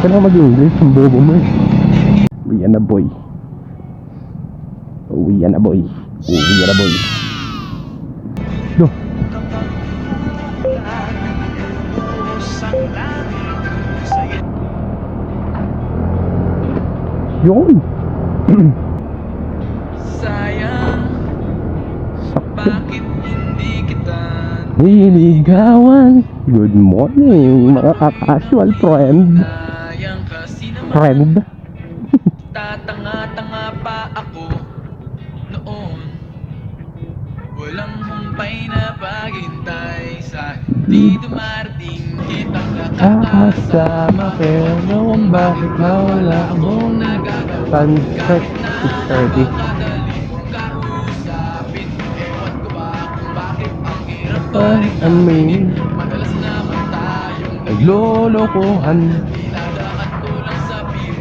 Kailangan mag-English, ang bobo mo eh. Uwi na boy. Uwi na boy. Uwi na boy. No. Yun. Sayang, bakit hindi kita niligawan? Good morning mga ka-casual friend. sayang kasi naman. Friend. Tatanga-tanga pa ako noon. Walang humpay na paghintay sa di dumarating kitang nakakasama. Pero noong bakit nawala akong nagagawa. Sunset 6:30. Kausapin, ewan ko ba kung bakit ang hirap pa Ay, rin amin. madalas naman tayong Naglolokohan. niladaan ko lang sa pier.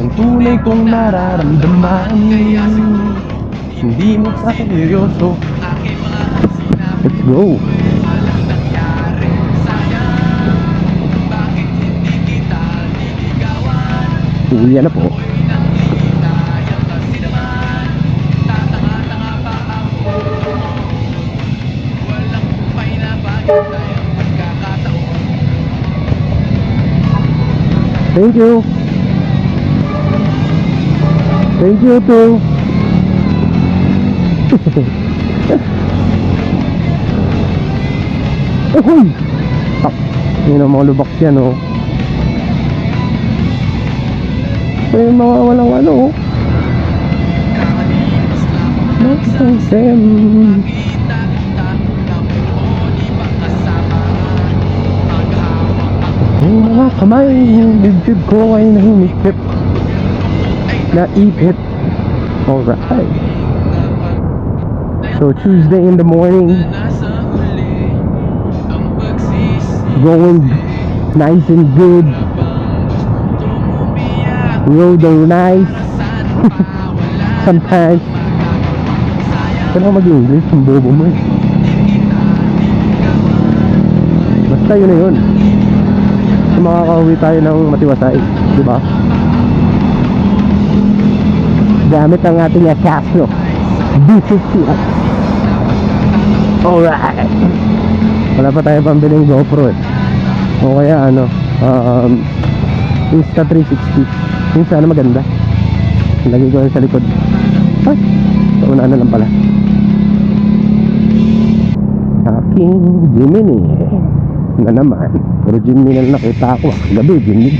Ang tunay kong nararamdaman. Hindi mo sa seryoso. Aking mga sinabi Let's go. walang nangyari. Sayang, bakit hindi kita niligawan? Uwi na po. Ako'y nanghihintayang kasi naman. Tatanga-tanga pa ako. Walang kumpay na paghintay ang pagkakataon. Thank you. Thank you too. Uy! Tak, yun ang mga lubak yan oh. Ito yung mga walang ano oh. Kakalipas lamang ng Nothing same. kita-kita na muli pang kasama. Maghawak ako Yung mga kamay, yung dibdib ko ay nahimikip. Naipit. Alright. So Tuesday in the morning, nasa huli ang pagsisi. going nice and good. Tumubiyak Road are nice. saan pa wala Sometimes. Kailangan mag-English, ang bobo mo eh. Basta yun na yun. So, makakauwi tayo ng matiwasay, di ba? Gamit ang ating Casio B50X. Alright. Wala pa tayo pambiling GoPro eh. O kaya ano, Insta360. Yung sana maganda. Lagi ko yan sa likod. Ay, sa una na lang pala. Aking Gemini na naman. Pero Gemini na nakita ako gabi, Gemini.